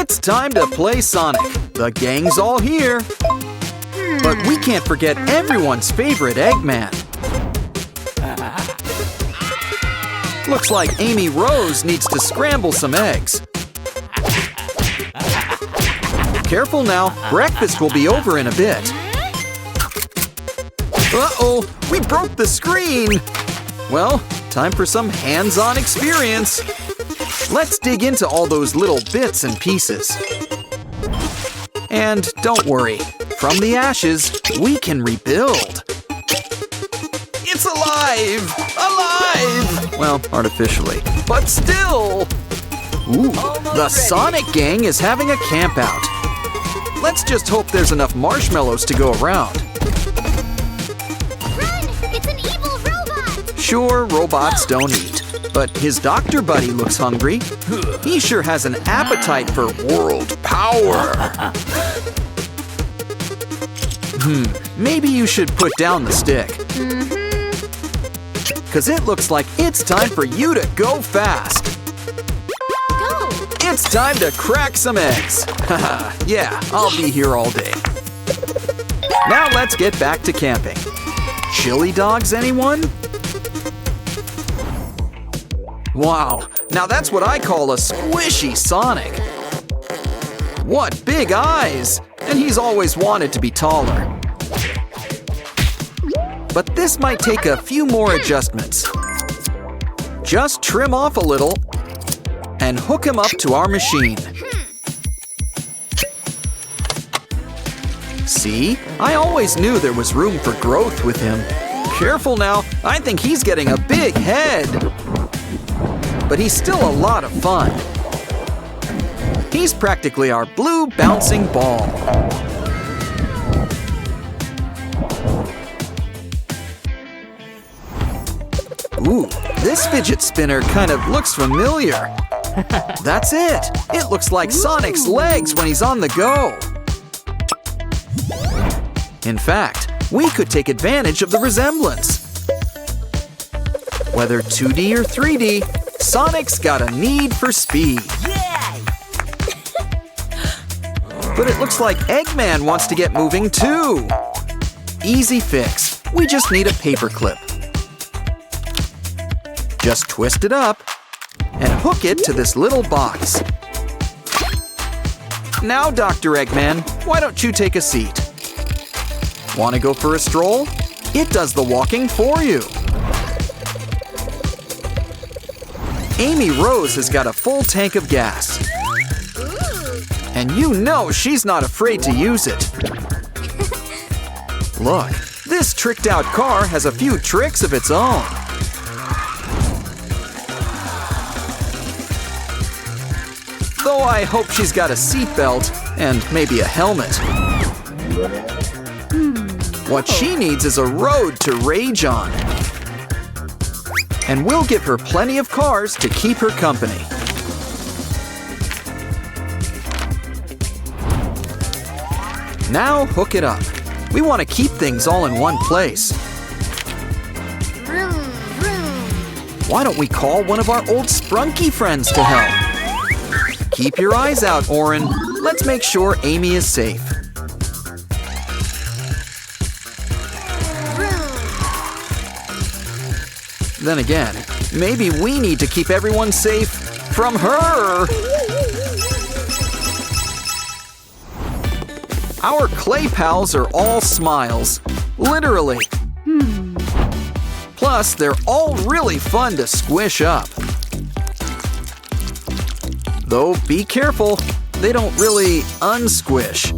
It's time to play Sonic. The gang's all here. But we can't forget everyone's favorite Eggman. Looks like Amy Rose needs to scramble some eggs. Careful now, breakfast will be over in a bit. Uh-oh, we broke the screen! Well, time for some hands-on experience. Let's dig into all those little bits and pieces. And don't worry, from the ashes, we can rebuild. It's alive! Alive! Well, artificially, but still! Ooh, the Sonic Gang is having a camp out. Let's just hope there's enough marshmallows to go around. Run! It's an evil robot! Sure, robots don't eat, but his doctor buddy looks hungry. He sure has an appetite for world power. Maybe you should put down the stick. Because it looks like it's time for you to go fast. Go! It's time to crack some eggs. Yeah, I'll be here all day. Now let's get back to camping. Chili dogs, anyone? Wow, now that's what I call a squishy Sonic. What big eyes! And he's always wanted to be taller. But this might take a few more adjustments. Just trim off a little and hook him up to our machine. See? I always knew there was room for growth with him. Careful now, I think he's getting a big head. But he's still a lot of fun. He's practically our blue bouncing ball. Ooh, this fidget spinner kind of looks familiar. That's it. It looks like Sonic's legs when he's on the go. In fact, we could take advantage of the resemblance. Whether 2D or 3D, Sonic's got a need for speed. But it looks like Eggman wants to get moving too. Easy fix. We just need a paper clip. Just twist it up and hook it to this little box. Now, Dr. Eggman, why don't you take a seat? Want to go for a stroll? It does the walking for you. Amy Rose has got a full tank of gas. And you know she's not afraid to use it. Look, this tricked out car has a few tricks of its own. Though I hope she's got a seatbelt and maybe a helmet. What she needs is a road to rage on. And we'll give her plenty of cars to keep her company. Now hook it up. We want to keep things all in one place. Vroom, vroom. Why don't we call one of our old Sprunky friends to help? Keep your eyes out, Oren. Let's make sure Amy is safe. Then again, maybe we need to keep everyone safe from her. Our clay pals are all smiles, literally. Plus, they're all really fun to squish up. Though, be careful, they don't really unsquish.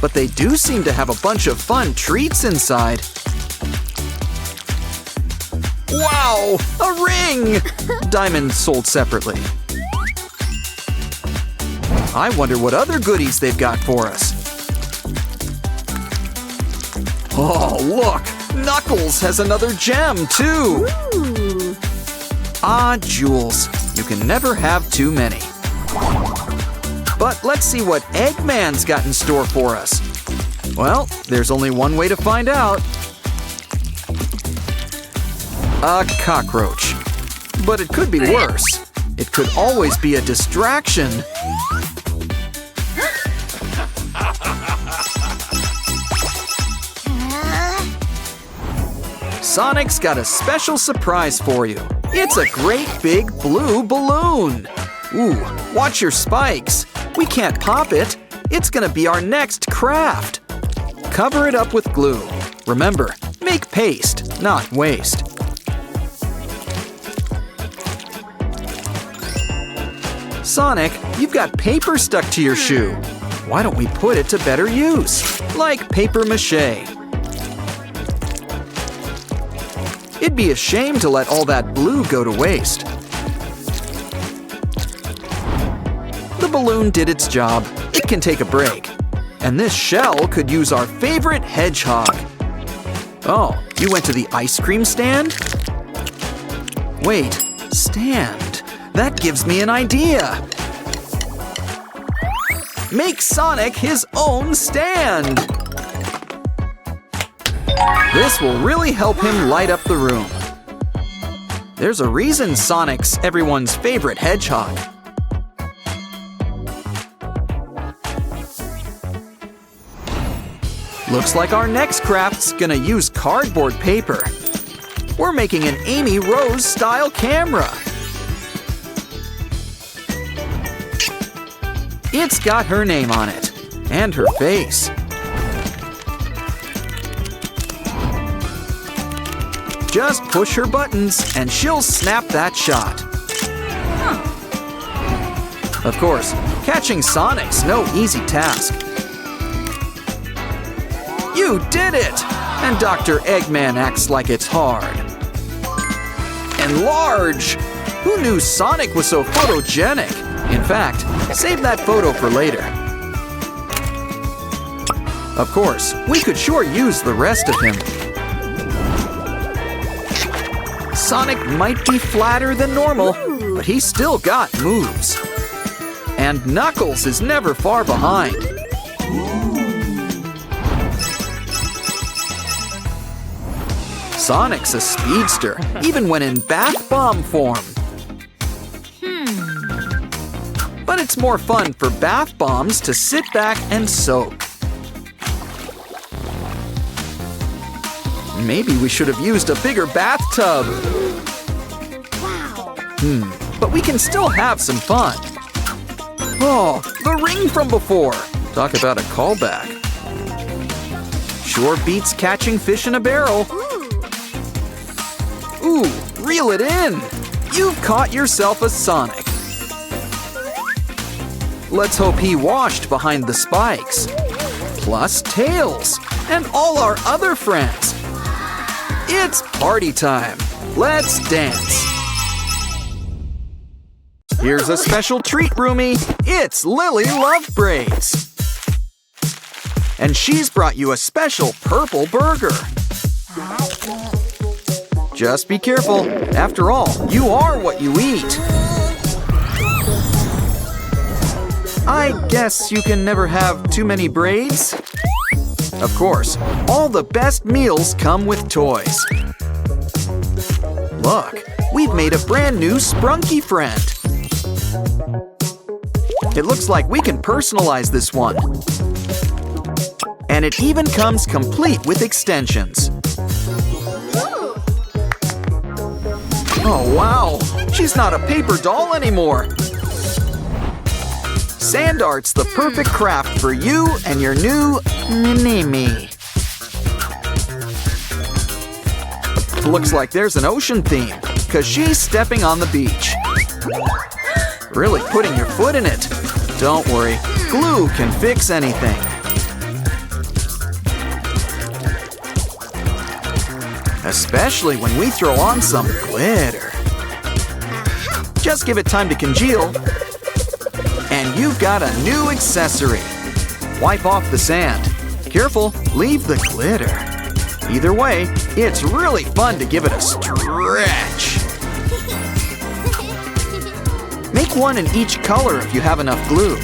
But they do seem to have a bunch of fun treats inside. Wow, a ring! Diamond sold separately. I wonder what other goodies they've got for us. Oh, look! Knuckles has another gem, too! Ooh. Ah, jewels. You can never have too many. But let's see what Eggman's got in store for us. Well, there's only one way to find out. A cockroach. But it could be worse. It could always be a distraction. Sonic's got a special surprise for you. It's a great big blue balloon. Ooh, watch your spikes. We can't pop it. It's gonna be our next craft. Cover it up with glue. Remember, make paste, not waste. Sonic, you've got paper stuck to your shoe. Why don't we put it to better use? Like paper mache. It'd be a shame to let all that blue go to waste. The balloon did its job. It can take a break. And this shell could use our favorite hedgehog. Oh, you went to the ice cream stand? Wait, stand. That gives me an idea. Make Sonic his own stand. This will really help him light up the room. There's a reason Sonic's everyone's favorite hedgehog. Looks like our next craft's gonna use cardboard paper. We're making an Amy Rose style camera. It's got her name on it, and her face. Just push her buttons and she'll snap that shot. Of course, catching Sonic's no easy task. You did it! And Dr. Eggman acts like it's hard. Enlarge! Who knew Sonic was so photogenic? In fact, save that photo for later. Of course, we could sure use the rest of him. Sonic might be flatter than normal, but he's still got moves. And Knuckles is never far behind. Sonic's a speedster, even when in bath bomb form. But it's more fun for bath bombs to sit back and soak. Maybe we should have used a bigger bathtub. But we can still have some fun. Oh, the ring from before. Talk about a callback. Sure beats catching fish in a barrel. Ooh, reel it in. You've caught yourself a Sonic. Let's hope he washed behind the spikes. Plus Tails and all our other friends. It's party time. Let's dance. Here's a special treat, Roomie. It's Lily Love Braids. And she's brought you a special purple burger. Just be careful. After all, you are what you eat. I guess you can never have too many braids. Of course, all the best meals come with toys. Look, we've made a brand new Sprunky friend. It looks like we can personalize this one. And it even comes complete with extensions. Oh wow, she's not a paper doll anymore. Sand art's the perfect craft for you and your new mini-me. Looks like there's an ocean theme, cause she's stepping on the beach. Really putting your foot in it. Don't worry, glue can fix anything. Especially when we throw on some glitter. Just give it time to congeal. And you've got a new accessory. Wipe off the sand. Careful, leave the glitter. Either way, it's really fun to give it a stretch. Make one in each color if you have enough glue.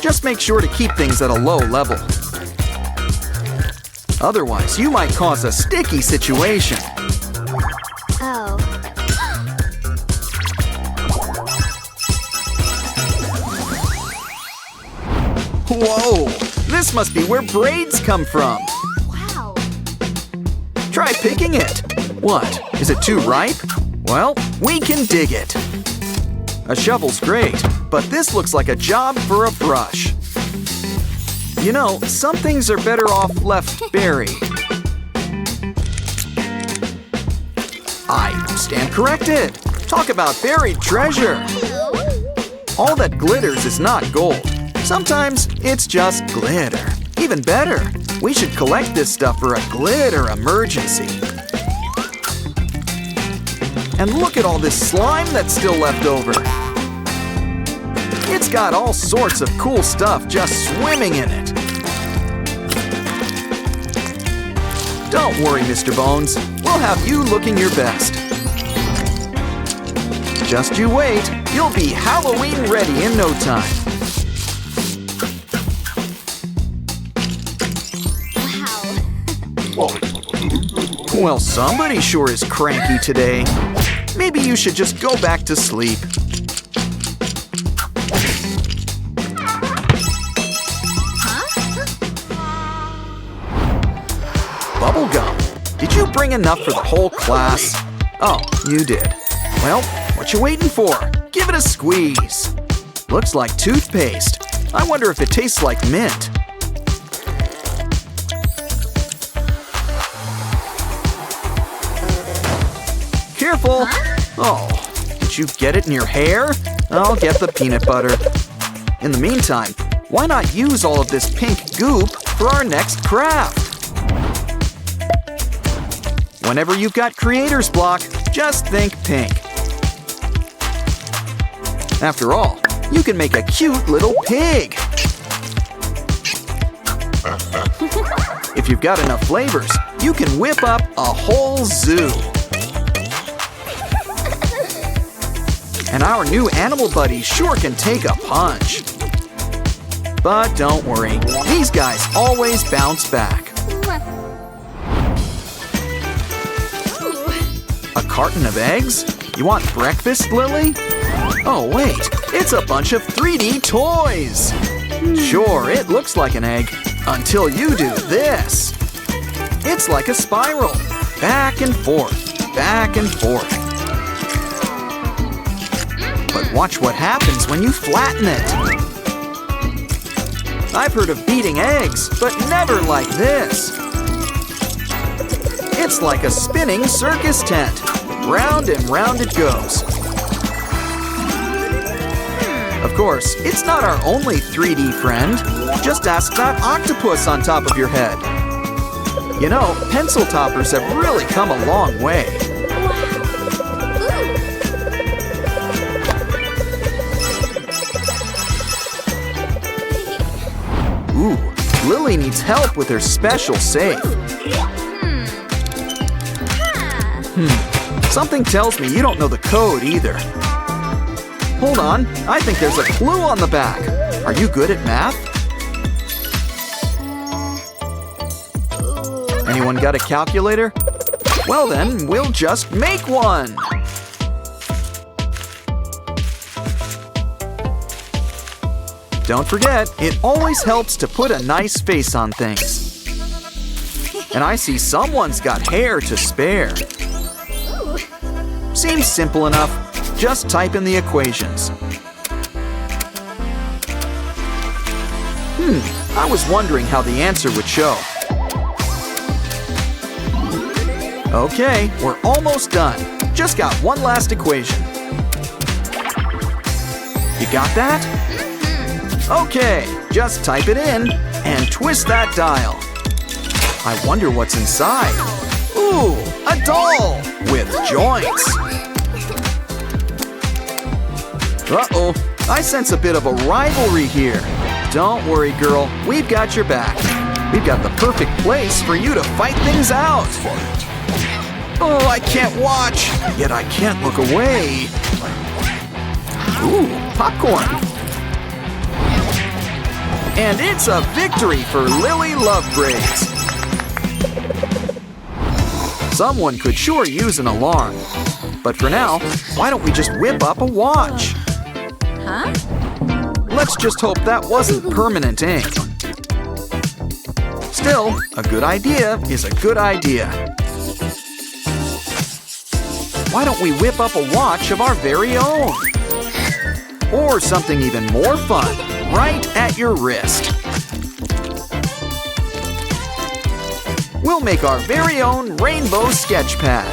Just make sure to keep things at a low level. Otherwise, you might cause a sticky situation. Oh. Whoa! This must be where braids come from. Wow. Try picking it. What? Is it too ripe? Well, we can dig it. A shovel's great, but this looks like a job for a brush. You know, some things are better off left buried. I stand corrected. Talk about buried treasure. All that glitters is not gold. Sometimes it's just glitter. Even better, we should collect this stuff for a glitter emergency. And look at all this slime that's still left over. It's got all sorts of cool stuff just swimming in it. Don't worry, Mr. Bones. We'll have you looking your best. Just you wait. You'll be Halloween ready in no time. Wow. Well, somebody sure is cranky today. Maybe you should just go back to sleep. Bubblegum. Did you bring enough for the whole class? Oh, you did. Well, what you waiting for? Give it a squeeze. Looks like toothpaste. I wonder if it tastes like mint. Careful! Oh, did you get it in your hair? I'll get the peanut butter. In the meantime, why not use all of this pink goop for our next craft? Whenever you've got creator's block, just think pink. After all, you can make a cute little pig. If you've got enough flavors, you can whip up a whole zoo. And our new animal buddies sure can take a punch. But don't worry, these guys always bounce back. A carton of eggs? You want breakfast, Lily? Oh wait, it's a bunch of 3D toys! Sure, it looks like an egg, until you do this. It's like a spiral, back and forth, back and forth. But watch what happens when you flatten it. I've heard of beating eggs, but never like this. It's like a spinning circus tent. Round and round it goes. Of course, it's not our only 3D friend. Just ask that octopus on top of your head. You know, pencil toppers have really come a long way. Ooh, Lily needs help with her special safe. Something tells me you don't know the code either. Hold on, I think there's a clue on the back. Are you good at math? Anyone got a calculator? Well then, we'll just make one. Don't forget, it always helps to put a nice face on things. And I see someone's got hair to spare. Seems simple enough. Just type in the equations. I was wondering how the answer would show. Okay, we're almost done. Just got one last equation. You got that? Okay, just type it in and twist that dial. I wonder what's inside. Ooh, a doll with joints. Uh-oh, I sense a bit of a rivalry here. Don't worry, girl, we've got your back. We've got the perfect place for you to fight things out. Oh, I can't watch, yet I can't look away. Ooh, popcorn. And it's a victory for Lily Lovebraids. Someone could sure use an alarm. But for now, why don't we just whip up a watch? Huh? Let's just hope that wasn't permanent ink. Still, a good idea is a good idea. Why don't we whip up a watch of our very own? Or something even more fun, right at your wrist. We'll make our very own rainbow sketch pad.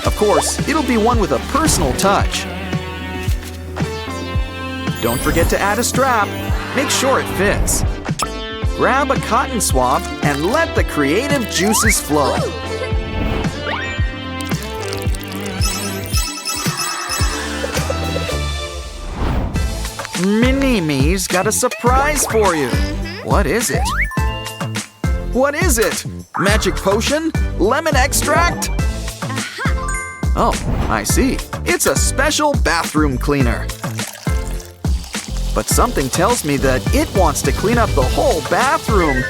Of course, it'll be one with a personal touch. Don't forget to add a strap. Make sure it fits. Grab a cotton swab and let the creative juices flow. Mini-me's got a surprise for you. What is it? What is it? Magic potion? Lemon extract? Oh, I see. It's a special bathroom cleaner. But something tells me that it wants to clean up the whole bathroom.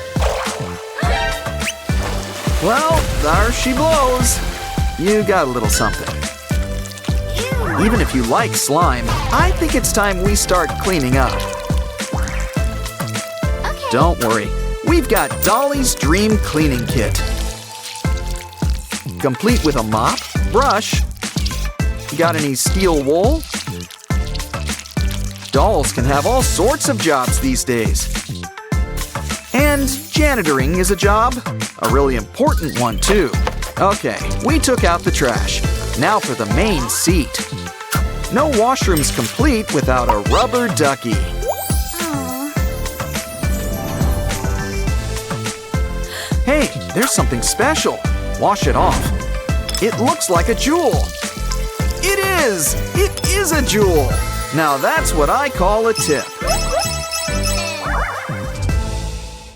Well, there she blows. You got a little something. Even if you like slime, I think it's time we start cleaning up. Okay. Don't worry, we've got Dolly's Dream Cleaning Kit. Complete with a mop, brush. Got any steel wool? Dolls can have all sorts of jobs these days. And janitoring is a job, a really important one too. Okay, we took out the trash. Now for the main seat. No washroom's complete without a rubber ducky. Aw. Hey, there's something special. Wash it off. It looks like a jewel. It is! It is a jewel! Now that's what I call a tip.